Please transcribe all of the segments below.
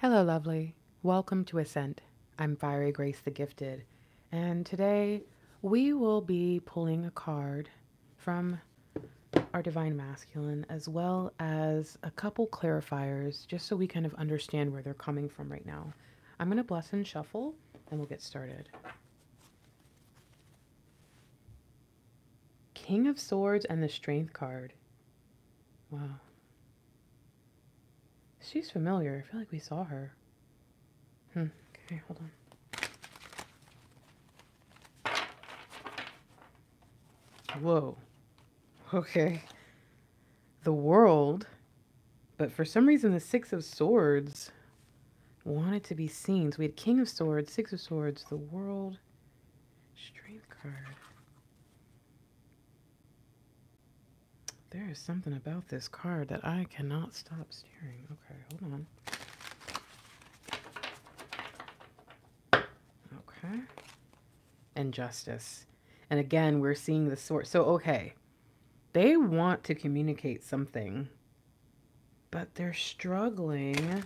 Hello, lovely. Welcome to Ascent. I'm Fiery Grace the Gifted, and today we will be pulling a card from our Divine Masculine as well as a couple clarifiers just so we kind of understand where they're coming from right now. I'm going to bless and shuffle and we'll get started. King of Swords and the Strength card. Wow. She's familiar. I feel like we saw her. Okay, hold on. Whoa. Okay. The World, but for some reason the Six of Swords wanted to be seen. So we had King of Swords, Six of Swords, the World, Strength card. There is something about this card that I cannot stop staring. Okay, hold on. Okay. And Justice. And again, we're seeing the sword. So, okay. They want to communicate something, but they're struggling.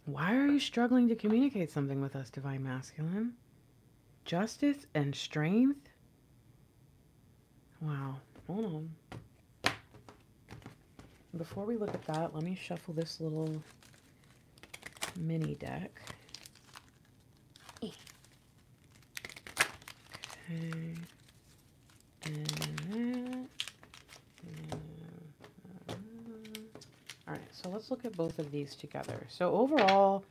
Why are you struggling to communicate something with us, Divine Masculine? Justice and Strength? Wow. Hold on. Before we look at that, let me shuffle this little mini deck. Okay. All right, so let's look at both of these together. So overall,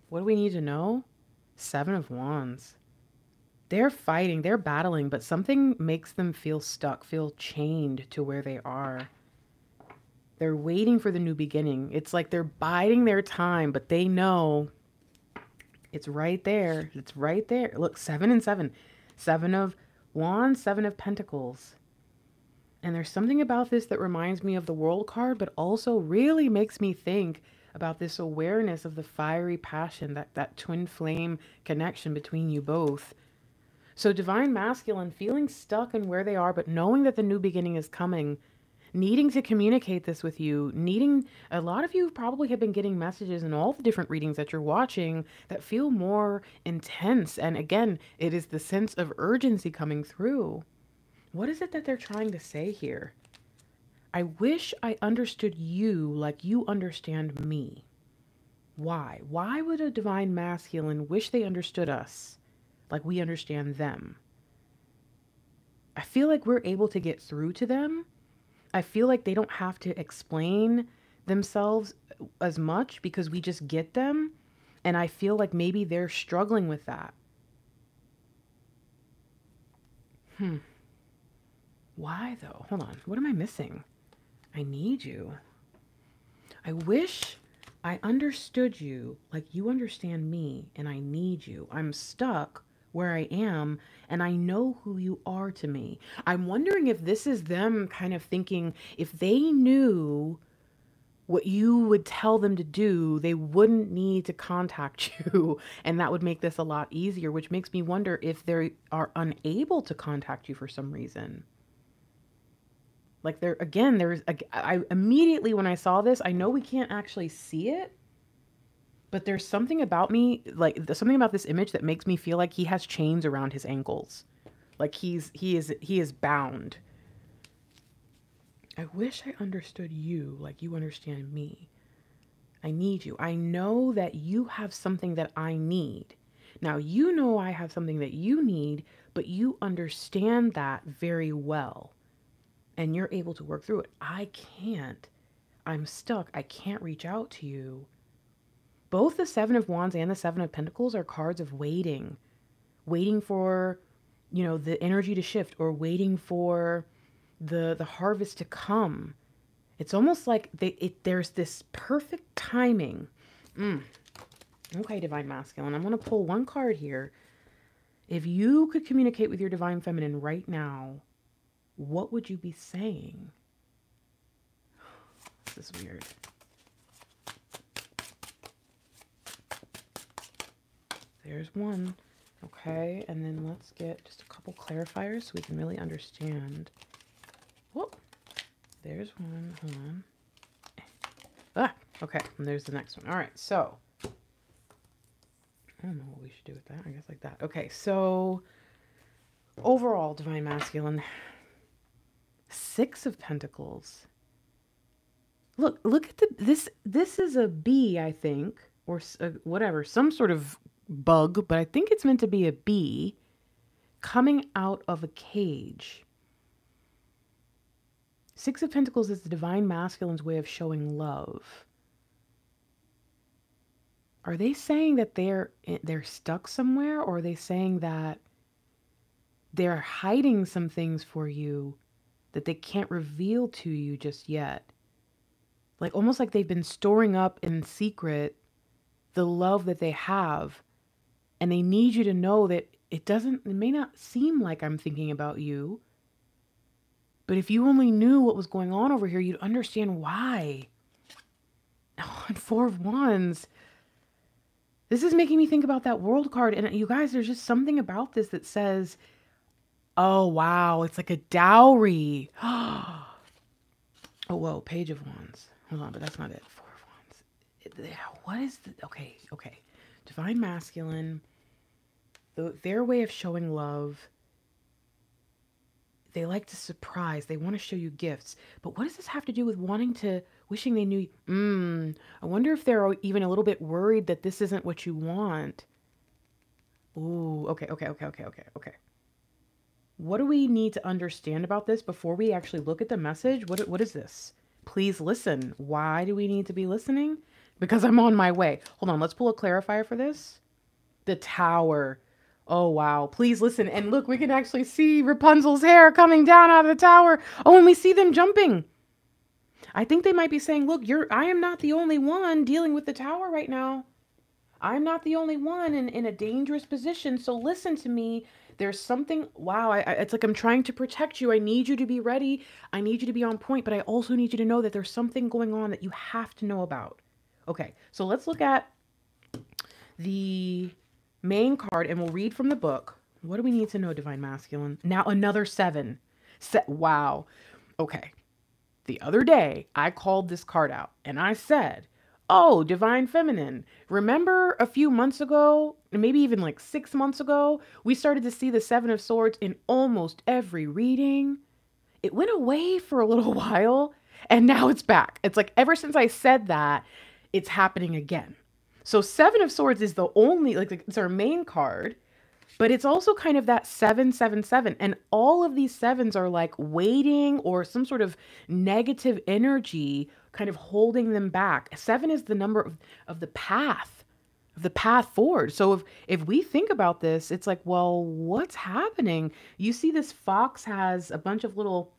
what do we need to know? Seven of Wands. They're fighting, they're battling, but something makes them feel stuck, feel chained to where they are. They're waiting for the new beginning. It's like they're biding their time, but they know it's right there. It's right there. Look, 7 and 7. 7 of Wands, 7 of Pentacles. And there's something about this that reminds me of the World card, but also really makes me think about this awareness of the fiery passion, that twin flame connection between you both. So Divine Masculine, feeling stuck in where they are, but knowing that the new beginning is coming, needing to communicate this with you, a lot of you probably have been getting messages in all the different readings that you're watching that feel more intense. And again, it is the sense of urgency coming through. What is it that they're trying to say here? I wish I understood you like you understand me. Why? Why would a Divine Masculine wish they understood us like we understand them? I feel like we're able to get through to them. I feel like they don't have to explain themselves as much because we just get them. And I feel like maybe they're struggling with that. Why though? Hold on. What am I missing? I need you. I wish I understood you like you understand me, and I need you. I'm stuck where I am, and I know who you are to me. I'm wondering if this is them kind of thinking if they knew what you would tell them to do, they wouldn't need to contact you, and that would make this a lot easier, which makes me wonder if they are unable to contact you for some reason. Like I immediately when I saw this, I know we can't actually see it, but there's something about me, like something about this image that makes me feel like he has chains around his ankles. Like he is bound. I wish I understood you like you understand me. I need you. I know that you have something that I need. Now, you know I have something that you need, but you understand that very well. And you're able to work through it. I can't. I'm stuck. I can't reach out to you. Both the Seven of Wands and the Seven of Pentacles are cards of waiting. Waiting for, the energy to shift, or waiting for the harvest to come. It's almost like there's this perfect timing. Okay, Divine Masculine. I'm going to pull one card here. If you could communicate with your Divine Feminine right now, what would you be saying? This is weird. There's one. Okay, and then let's get just a couple clarifiers so we can really understand. Whoop. There's one. Hold on. Okay, and there's the next one. All right, so I don't know what we should do with that. I guess like that. Okay, so overall, Divine Masculine, Six of Pentacles. Look at this. This is a bee, I think, or whatever, some sort of bug, but I think it's meant to be a bee coming out of a cage. Six of Pentacles is the Divine Masculine's way of showing love. Are they saying that they're stuck somewhere, or are they saying that they're hiding some things for you that they can't reveal to you just yet? Like almost like they've been storing up in secret the love that they have, and they need you to know that it may not seem like I'm thinking about you, but if you only knew what was going on over here, you'd understand why. Oh, and Four of Wands. This is making me think about that World card. And you guys, there's just something about this that says, oh, wow, it's like a dowry. Oh, whoa, Page of Wands. Hold on, but that's not it. Four of Wands. What is the... Okay. Divine Masculine, their way of showing love, they like to surprise. They want to show you gifts. But what does this have to do with wishing they knew? I wonder if they're even a little bit worried that this isn't what you want. Ooh, okay. What do we need to understand about this before we actually look at the message? What is this? Please listen. Why do we need to be listening? Because I'm on my way. Hold on, let's pull a clarifier for this. The Tower. Oh, wow. Please listen. And look, we can actually see Rapunzel's hair coming down out of the tower. Oh, and we see them jumping. I think they might be saying, look, I am not the only one dealing with the tower right now. I'm not the only one in a dangerous position. So listen to me. There's something, wow, it's like I'm trying to protect you. I need you to be ready. I need you to be on point, but I also need you to know that there's something going on that you have to know about. Okay, so let's look at the main card and we'll read from the book. What do we need to know, Divine Masculine? Now another 7. Wow. Okay. The other day, I called this card out and I said, oh, Divine Feminine, remember a few months ago, maybe even like 6 months ago, we started to see the 7 of Swords in almost every reading. It went away for a little while and now it's back. It's like ever since I said that, it's happening again. So 7 of Swords is the only, like it's our main card, but it's also kind of that 777. And all of these 7s are like waiting or some sort of negative energy kind of holding them back. 7 is the number of the path forward. So if we think about this, it's like, well, what's happening? You see this fox has a bunch of little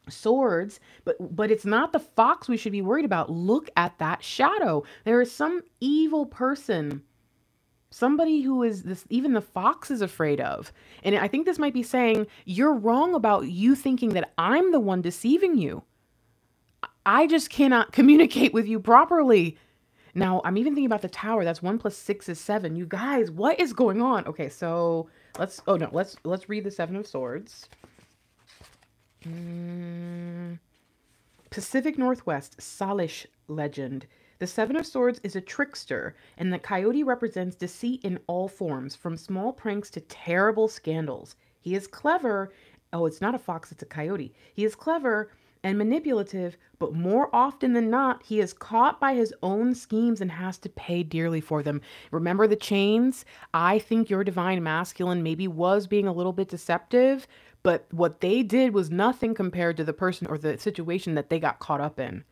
swords, but it's not the fox we should be worried about. Look at that shadow. There is some evil person, somebody who is this, even the fox is afraid of. And I think this might be saying, you're wrong about you thinking that I'm the one deceiving you. I just cannot communicate with you properly. Now, I'm even thinking about the Tower. That's 1 + 6 is 7. You guys, what is going on? Okay, so let's read the 7 of Swords. Pacific Northwest, Salish legend. The 7 of Swords is a trickster, and the coyote represents deceit in all forms, from small pranks to terrible scandals. He is clever. Oh, it's not a fox, it's a coyote. He is clever and manipulative, but more often than not, he is caught by his own schemes and has to pay dearly for them. Remember the chains? I think your Divine Masculine maybe was being a little bit deceptive, but what they did was nothing compared to the person or the situation that they got caught up in.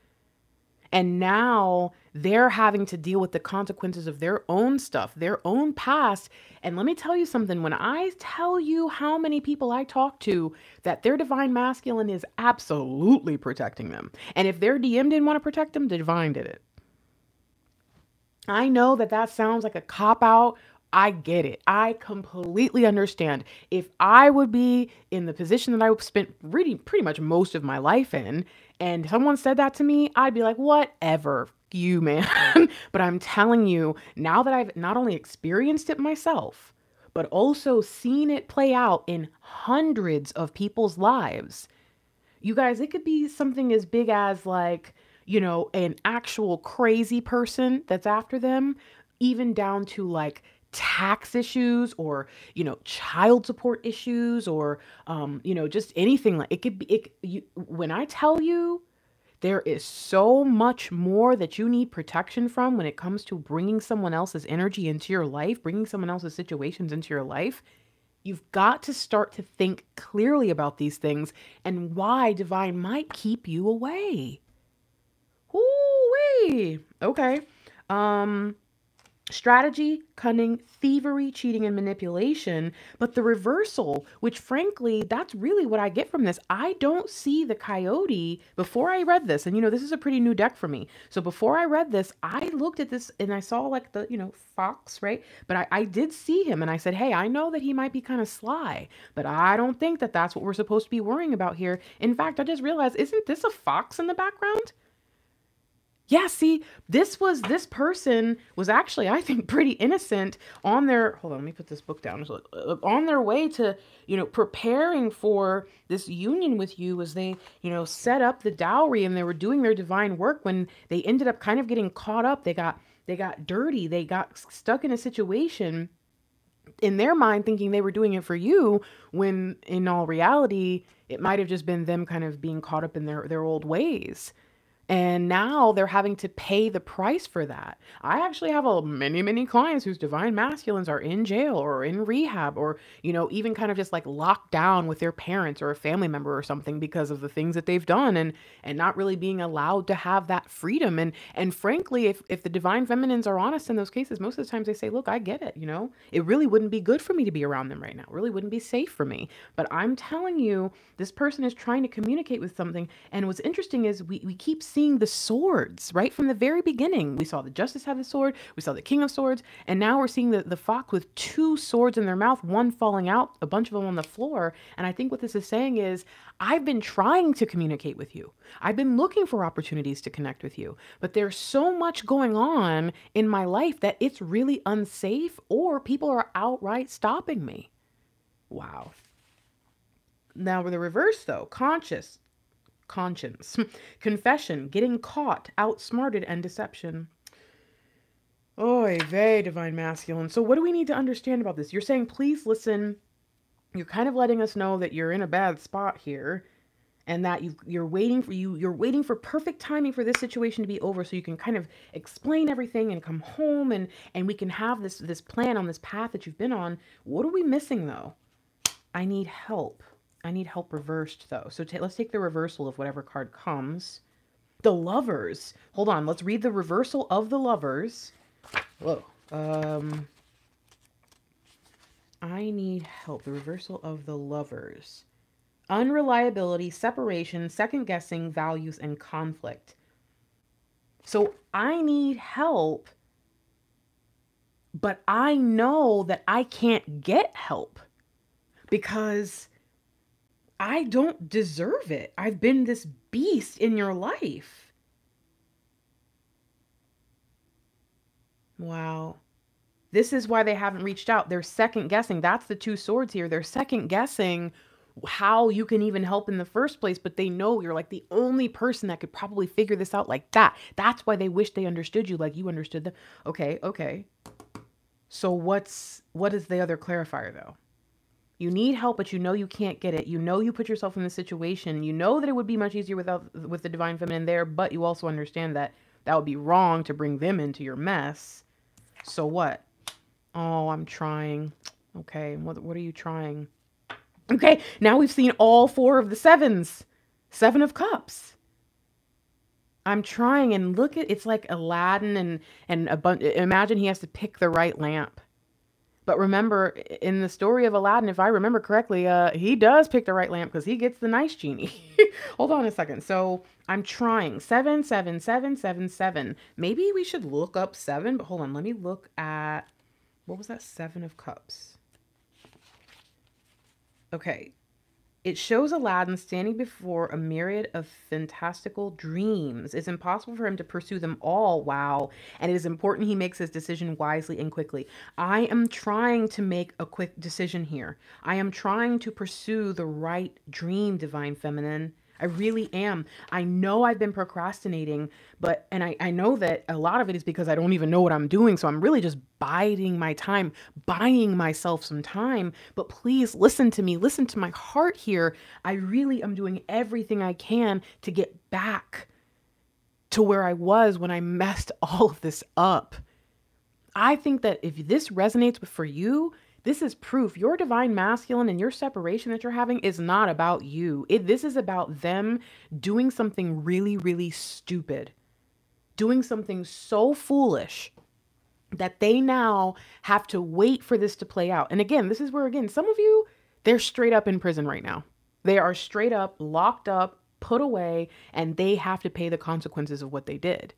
And now they're having to deal with the consequences of their own stuff, their own past. And let me tell you something, when I tell you how many people I talk to that their Divine Masculine is absolutely protecting them. And if their DM didn't want to protect them, the Divine did it. I know that sounds like a cop-out. I get it. I completely understand. If I would be in the position that I spent really pretty much most of my life in, and someone said that to me, I'd be like, whatever, you man. But I'm telling you, now that I've not only experienced it myself, but also seen it play out in hundreds of people's lives. You guys, it could be something as big as like, you know, an actual crazy person that's after them, even down to like tax issues or, you know, child support issues or, you know, just anything like it could be, when I tell you, there is so much more that you need protection from when it comes to bringing someone else's energy into your life, bringing someone else's situations into your life. You've got to start to think clearly about these things and why divine might keep you away. Ooh-wee. Okay. Strategy, cunning, thievery, cheating, and manipulation. But the reversal, which frankly, that's really what I get from this. I don't see the coyote before I read this. And you know, this is a pretty new deck for me. So before I read this, I looked at this and I saw like the, you know, fox, right? But I did see him and I said, hey, I know that he might be kind of sly, but I don't think that that's what we're supposed to be worrying about here. In fact, I just realized, isn't this a fox in the background? Yeah, see, this person was actually, I think, pretty innocent on their, hold on, let me put this book down. So, on their way to, you know, preparing for this union with you as they, you know, set up the dowry and they were doing their divine work when they ended up kind of getting caught up. They got dirty. They got stuck in a situation in their mind thinking they were doing it for you when in all reality, it might have just been them kind of being caught up in their old ways. And now they're having to pay the price for that. I actually have many clients whose divine masculines are in jail or in rehab or, you know, even kind of just like locked down with their parents or a family member or something because of the things that they've done and not really being allowed to have that freedom. And frankly, if the divine feminines are honest in those cases, most of the times they say, look, I get it. You know, it really wouldn't be good for me to be around them right now. It really wouldn't be safe for me. But I'm telling you, this person is trying to communicate with something. And what's interesting is we keep seeing the swords right from the very beginning. We saw the justice have the sword, we saw the king of swords, and now we're seeing the fox with two swords in their mouth, one falling out, a bunch of them on the floor. And I think what this is saying is, I've been trying to communicate with you. I've been looking for opportunities to connect with you, but there's so much going on in my life that it's really unsafe or people are outright stopping me. Wow. Now with the reverse though, conscience, confession, getting caught, outsmarted, and deception. Oy vey, divine masculine. So what do we need to understand about this? You're saying, please listen. You're kind of letting us know that you're in a bad spot here and that you're waiting for perfect timing for this situation to be over so you can kind of explain everything and come home and we can have this plan on this path that you've been on. What are we missing though? I need help. I need help reversed, though. So let's take the reversal of whatever card comes. The Lovers. Hold on. Let's read the reversal of the Lovers. Whoa. I need help. The reversal of the Lovers. Unreliability, separation, second-guessing, values, and conflict. So I need help, but I know that I can't get help because I don't deserve it. I've been this beast in your life. Wow. This is why they haven't reached out. They're second guessing. That's the two swords here. They're second guessing how you can even help in the first place, but they know you're like the only person that could probably figure this out like that. That's why they wish they understood you like you understood them. Okay. So what is the other clarifier though? You need help, but you know you can't get it. You know you put yourself in this situation. You know that it would be much easier with the divine feminine there, but you also understand that that would be wrong to bring them into your mess. So what? Oh, I'm trying. Okay, what are you trying? Okay, now we've seen all four of the sevens. 7 of Cups. I'm trying, and look at, it's like Aladdin and a bunch. Imagine he has to pick the right lamp. But remember, in the story of Aladdin, if I remember correctly, he does pick the right lamp because he gets the nice genie. Hold on a second. So I'm trying. 7, 7, 7, 7, 7. Maybe we should look up 7, but hold on. Let me look at, what was that 7 of Cups? Okay. It shows Aladdin standing before a myriad of fantastical dreams. It's impossible for him to pursue them all. Wow. And it is important he makes his decision wisely and quickly. I am trying to make a quick decision here. I am trying to pursue the right dream, divine feminine. I really am. I know I've been procrastinating, and I know that a lot of it is because I don't even know what I'm doing. So I'm really just biding my time, buying myself some time. But please listen to me, listen to my heart here. I really am doing everything I can to get back to where I was when I messed all of this up. I think that if this resonates for you, this is proof your divine masculine and your separation that you're having is not about you. This is about them doing something really, really stupid, doing something so foolish that they now have to wait for this to play out. And again, this is where, again, some of you, they're straight up in prison right now. They are straight up locked up, put away, and they have to pay the consequences of what they did.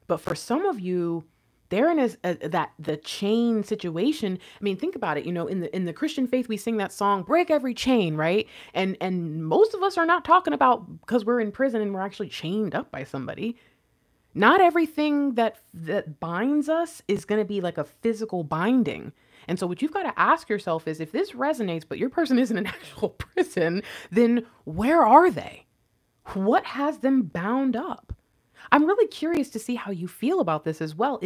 But for some of you, they're in the chain situation. I mean, think about it. You know, in the Christian faith, we sing that song, "Break every chain," right? And most of us are not talking about because we're in prison and we're actually chained up by somebody. Not everything that binds us is going to be like a physical binding. And so what you've got to ask yourself is, if this resonates, but your person isn't in actual prison, then where are they? What has them bound up? I'm really curious to see how you feel about this as well.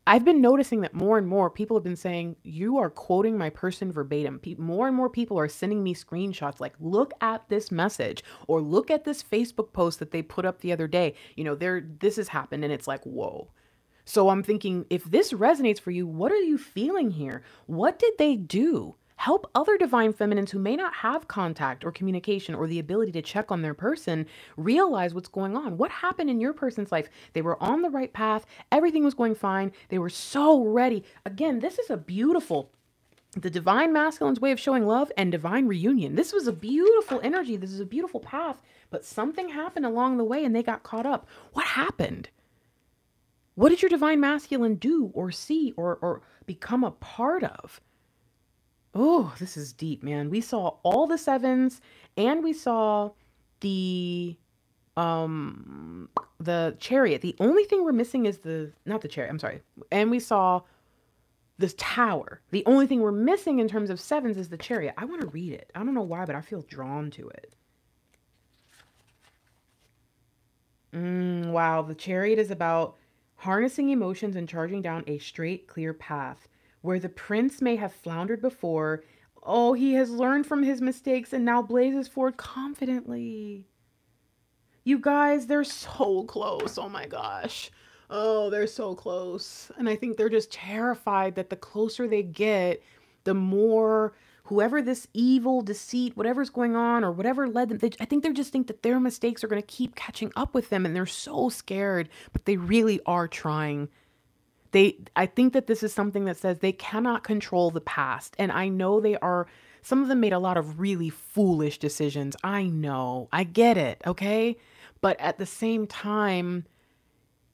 I've been noticing that more and more people have been saying, you are quoting my person verbatim. More and more people are sending me screenshots like, look at this message, or look at this Facebook post that they put up the other day. You know, this has happened, and it's like, whoa. So I'm thinking, if this resonates for you, what are you feeling here? What did they do? Help other divine feminines who may not have contact or communication or the ability to check on their person realize what's going on. What happened in your person's life? They were on the right path. Everything was going fine. They were so ready. Again, this is the divine masculine's way of showing love and divine reunion. This was a beautiful energy. This is a beautiful path, but something happened along the way and they got caught up. What happened? What did your divine masculine do or see or become a part of? Oh, this is deep, man. We saw all the sevens, and we saw the chariot. The only thing we're missing is not the chariot, I'm sorry. And we saw this tower. The only thing we're missing in terms of sevens is the chariot. I want to read it. I don't know why, but I feel drawn to it. Wow, the chariot is about harnessing emotions and charging down a straight, clear path. Where the prince may have floundered before, oh, he has learned from his mistakes and now blazes forward confidently. You guys, they're so close. Oh my gosh. Oh, they're so close. And I think they're just terrified that the closer they get, the more whoever this evil deceit, whatever's going on or whatever led them, I think they just think that their mistakes are going to keep catching up with them. And they're so scared, but they really are trying. I think that this is something that says they cannot control the past. And I know some of them made a lot of really foolish decisions. I know, I get it. Okay. But at the same time,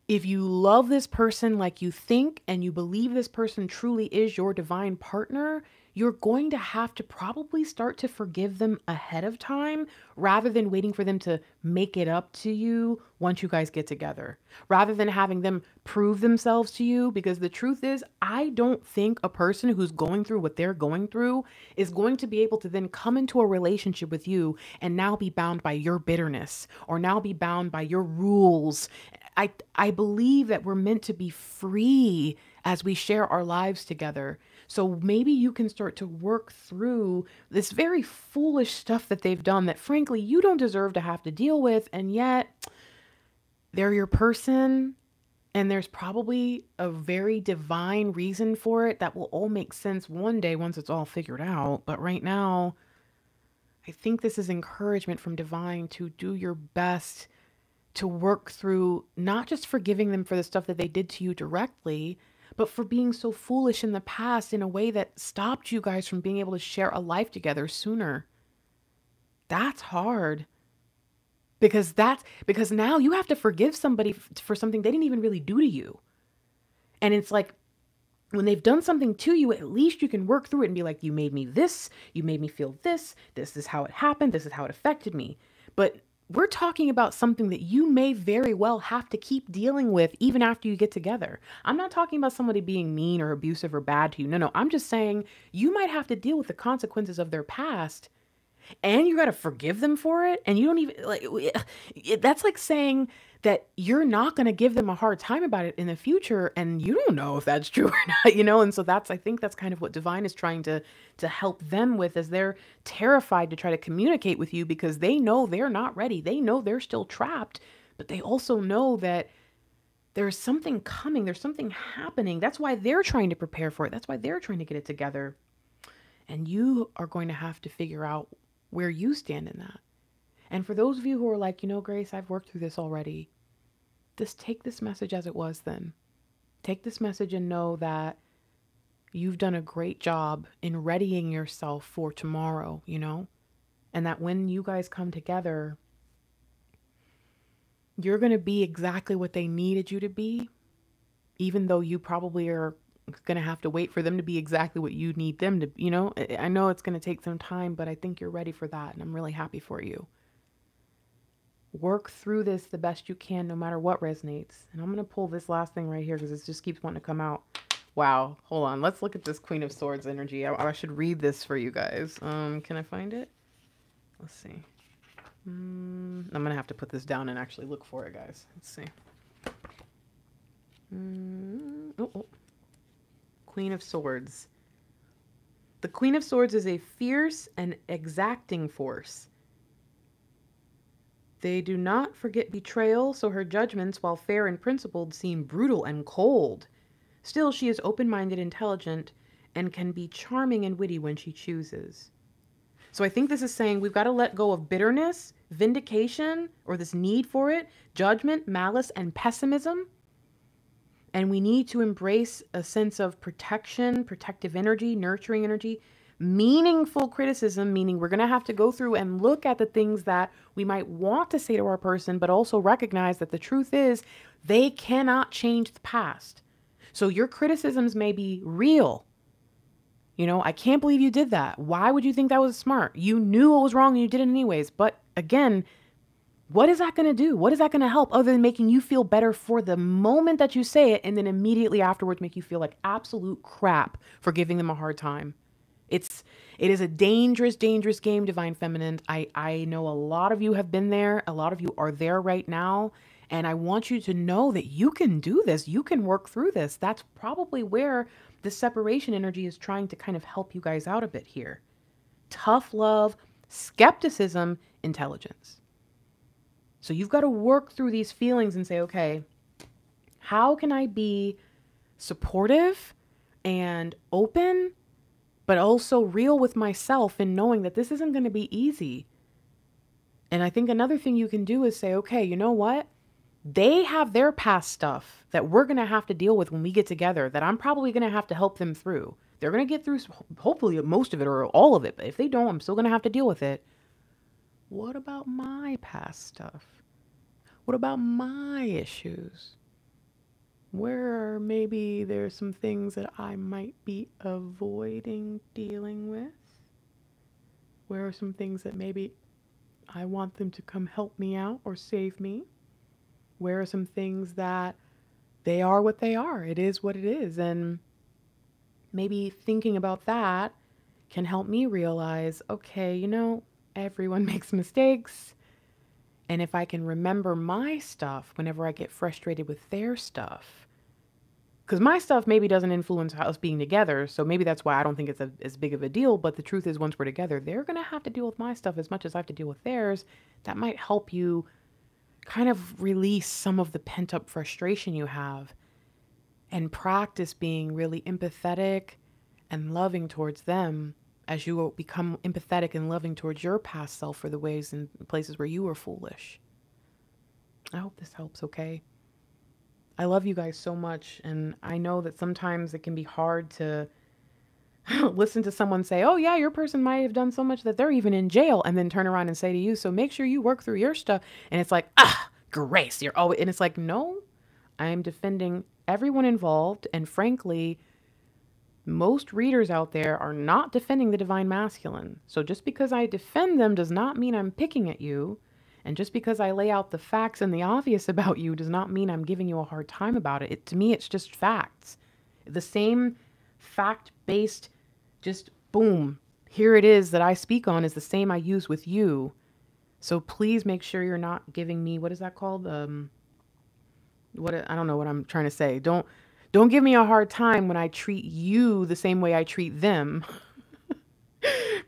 if you love this person like you think, and you believe this person truly is your divine partner, you're going to have to probably start to forgive them ahead of time rather than waiting for them to make it up to you once you guys get together, rather than having them prove themselves to you. Because the truth is, I don't think a person who's going through what they're going through is going to be able to then come into a relationship with you and now be bound by your bitterness or now be bound by your rules. I believe that we're meant to be free as we share our lives together. So maybe you can start to work through this very foolish stuff that they've done that frankly you don't deserve to have to deal with, and yet they're your person, and there's probably a very divine reason for it that will all make sense one day once it's all figured out. But right now, I think this is encouragement from divine to do your best to work through not just forgiving them for the stuff that they did to you directly, but for being so foolish in the past in a way that stopped you guys from being able to share a life together sooner. That's hard. Because now you have to forgive somebody for something they didn't even really do to you. And it's like, when they've done something to you, at least you can work through it and be like, you made me this, you made me feel this is how it happened, this is how it affected me. But we're talking about something that you may very well have to keep dealing with even after you get together. I'm not talking about somebody being mean or abusive or bad to you. No, I'm just saying you might have to deal with the consequences of their past. and you got to forgive them for it. And you don't even that's like saying that you're not going to give them a hard time about it in the future. And you don't know if that's true or not, you know? And so I think that's kind of what divine is trying to help them with, as they're terrified to try to communicate with you because they know they're not ready. They know they're still trapped, but they also know that there's something coming. There's something happening. That's why they're trying to prepare for it. That's why they're trying to get it together. And you are going to have to figure out where you stand in that. And for those of you who are like, you know, Grace, I've worked through this already. Just take this message as it was then. Take this message and know that you've done a great job in readying yourself for tomorrow, you know? And that when you guys come together, you're going to be exactly what they needed you to be, even though you probably are going to have to wait for them to be exactly what you need them to, you know? I know it's going to take some time, but I think you're ready for that. And I'm really happy for you. Work through this the best you can, no matter what resonates. And I'm going to pull this last thing right here because it just keeps wanting to come out. Wow. Hold on. Let's look at this Queen of Swords energy. I should read this for you guys. Can I find it? Let's see. I'm going to have to put this down and actually look for it, guys. Let's see. Queen of Swords. The Queen of Swords is a fierce and exacting force. They do not forget betrayal, so her judgments, while fair and principled, seem brutal and cold. Still, she is open-minded, intelligent, and can be charming and witty when she chooses. So I think this is saying we've got to let go of bitterness, vindication, or this need for it, judgment, malice, and pessimism. And we need to embrace a sense of protection, protective energy, nurturing energy, meaningful criticism, meaning we're going to have to go through and look at the things that we might want to say to our person, but also recognize that the truth is they cannot change the past. So your criticisms may be real. You know, I can't believe you did that. Why would you think that was smart? You knew it was wrong and you did it anyways. But again, what is that going to do? What is that going to help other than making you feel better for the moment that you say it and then immediately afterwards make you feel like absolute crap for giving them a hard time? It is a dangerous, dangerous game, Divine Feminine. I know a lot of you have been there. A lot of you are there right now. And I want you to know that you can do this. You can work through this. That's probably where the separation energy is trying to kind of help you guys out a bit here. Tough love, skepticism, intelligence. So you've got to work through these feelings and say, okay, how can I be supportive and open, but also real with myself in knowing that this isn't going to be easy? And I think another thing you can do is say, okay, you know what? They have their past stuff that we're going to have to deal with when we get together that I'm probably going to have to help them through. They're going to get through hopefully most of it or all of it. But if they don't, I'm still going to have to deal with it. What about my past stuff? What about my issues? Where maybe there's some things that I might be avoiding dealing with? Where are some things that maybe I want them to come help me out or save me? Where are some things that they are what they are? It is what it is. And maybe thinking about that can help me realize, okay, you know, everyone makes mistakes. And if I can remember my stuff whenever I get frustrated with their stuff, because my stuff maybe doesn't influence us being together. So maybe that's why I don't think it's as big of a deal. But the truth is, once we're together, they're going to have to deal with my stuff as much as I have to deal with theirs. That might help you kind of release some of the pent-up frustration you have and practice being really empathetic and loving towards them as you become empathetic and loving towards your past self for the ways and places where you were foolish. I hope this helps, okay? I love you guys so much, and I know that sometimes it can be hard to listen to someone say, oh yeah, your person might have done so much that they're even in jail, and then turn around and say to you, so make sure you work through your stuff. And it's like, Grace, you're always, and it's like, no, I am defending everyone involved. And frankly, most readers out there are not defending the divine masculine. So just because I defend them does not mean I'm picking at you. And just because I lay out the facts and the obvious about you does not mean I'm giving you a hard time about it. To me, it's just facts. The same fact-based, just boom, here it is that I speak on is the same I use with you. So please make sure you're not giving me, what is that called? I don't know what I'm trying to say. Don't give me a hard time when I treat you the same way I treat them.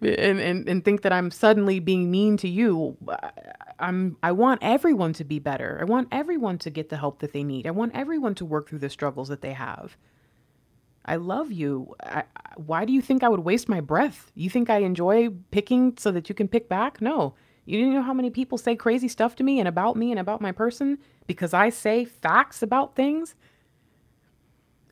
And think that I'm suddenly being mean to you. I want everyone to be better. I want everyone to get the help that they need. I want everyone to work through the struggles that they have. I love you. Why do you think I would waste my breath? You think I enjoy picking so that you can pick back? No. You know how many people say crazy stuff to me and about my person because I say facts about things?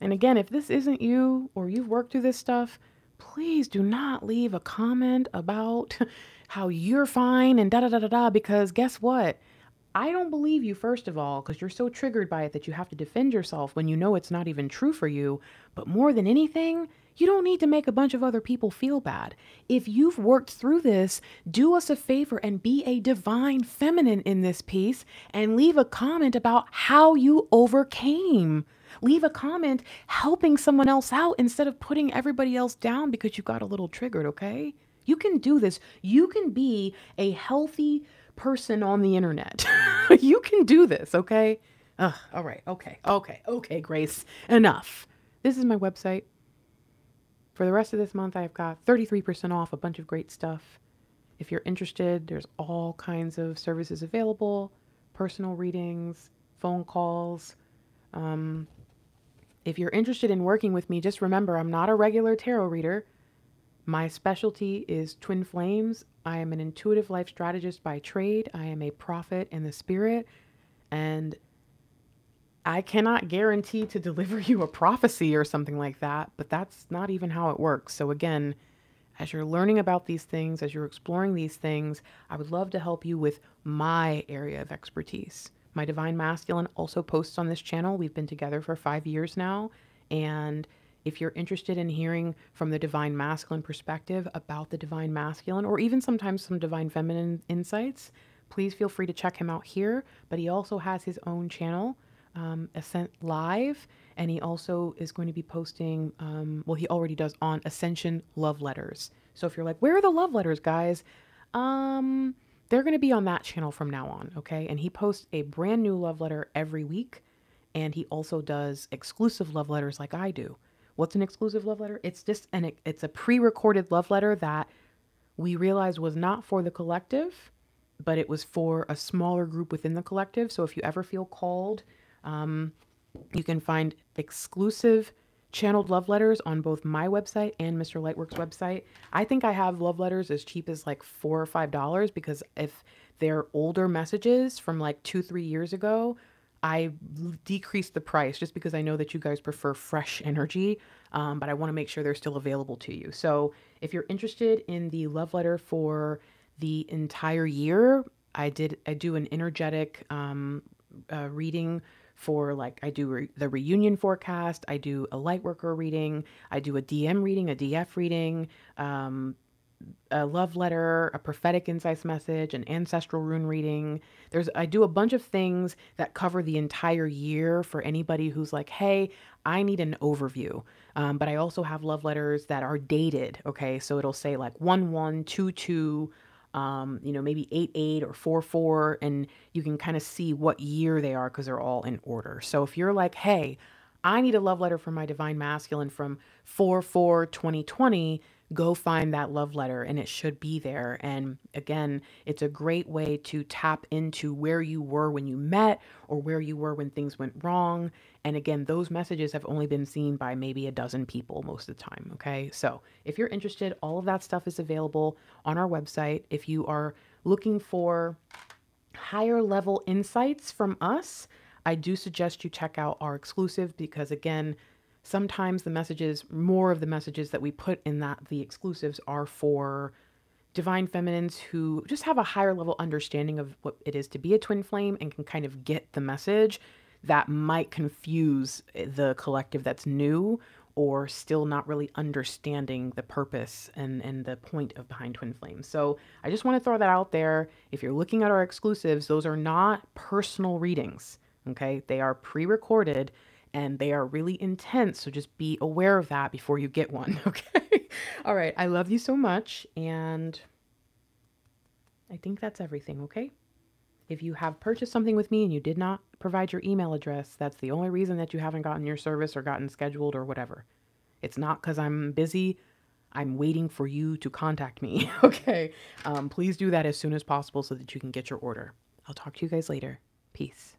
And again, if this isn't you or you've worked through this stuff, please do not leave a comment about how you're fine and da da da da da, because guess what? I don't believe you, first of all, because you're so triggered by it that you have to defend yourself when you know it's not even true for you. But more than anything, you don't need to make a bunch of other people feel bad. If you've worked through this, do us a favor and be a divine feminine in this piece and leave a comment about how you overcame. Leave a comment helping someone else out instead of putting everybody else down because you got a little triggered, okay? You can do this. You can be a healthy person on the internet. You can do this, okay? All right, okay, Grace, enough. This is my website. For the rest of this month, I've got 33% off a bunch of great stuff. If you're interested, there's all kinds of services available, personal readings, phone calls. If you're interested in working with me, just remember I'm not a regular tarot reader. My specialty is twin flames. I am an intuitive life strategist by trade. I am a prophet in the spirit, and I cannot guarantee to deliver you a prophecy or something like that, but that's not even how it works. So again, as you're learning about these things, as you're exploring these things, I would love to help you with my area of expertise. My Divine Masculine also posts on this channel. We've been together for 5 years now, and if you're interested in hearing from the Divine Masculine perspective about the Divine Masculine, or even sometimes some Divine Feminine insights, please feel free to check him out here. But he also has his own channel, ASCENT Live, and he also is going to be posting, well, he already does, on Ascension love letters. So if you're like, where are the love letters, guys? They're going to be on that channel from now on, okay? And he posts a brand new love letter every week, and he also does exclusive love letters like I do. What's an exclusive love letter? It's just it's a pre-recorded love letter that we realized was not for the collective, but it was for a smaller group within the collective. So if you ever feel called, you can find exclusive channeled love letters on both my website and Mr. Lightwork's website. I think I have love letters as cheap as like $4 or $5, because if they're older messages from like 2-3 years ago, I decreased the price just because I know that you guys prefer fresh energy, but I want to make sure they're still available to you. So if you're interested in the love letter for the entire year, I do an energetic reading for, like, I do the reunion forecast, I do a light worker reading, I do a DM reading, a DF reading, a love letter, a prophetic insights message, an ancestral rune reading. I do a bunch of things that cover the entire year for anybody who's like, hey, I need an overview. But I also have love letters that are dated. Okay. So it'll say like 1122, maybe 88 or 44, and you can kind of see what year they are because they're all in order. So if you're like, hey, I need a love letter for my Divine Masculine from 4/4/2020, go find that love letter and it should be there. And again, it's a great way to tap into where you were when you met or where you were when things went wrong. And again, those messages have only been seen by maybe a dozen people most of the time. Okay. So if you're interested, all of that stuff is available on our website. If you are looking for higher level insights from us, I do suggest you check out our exclusive, because again, sometimes more of the messages that we put in the exclusives are for divine feminines who just have a higher level understanding of what it is to be a twin flame and can kind of get the message that might confuse the collective that's new or still not really understanding the purpose and the point of behind twin flames. So I just want to throw that out there. If you're looking at our exclusives, those are not personal readings. Okay. They are pre-recorded, and they are really intense. So just be aware of that before you get one. Okay. All right. I love you so much. And I think that's everything. Okay. If you have purchased something with me and you did not provide your email address, that's the only reason that you haven't gotten your service or gotten scheduled or whatever. It's not because I'm busy. I'm waiting for you to contact me. Okay. Please do that as soon as possible so that you can get your order. I'll talk to you guys later. Peace.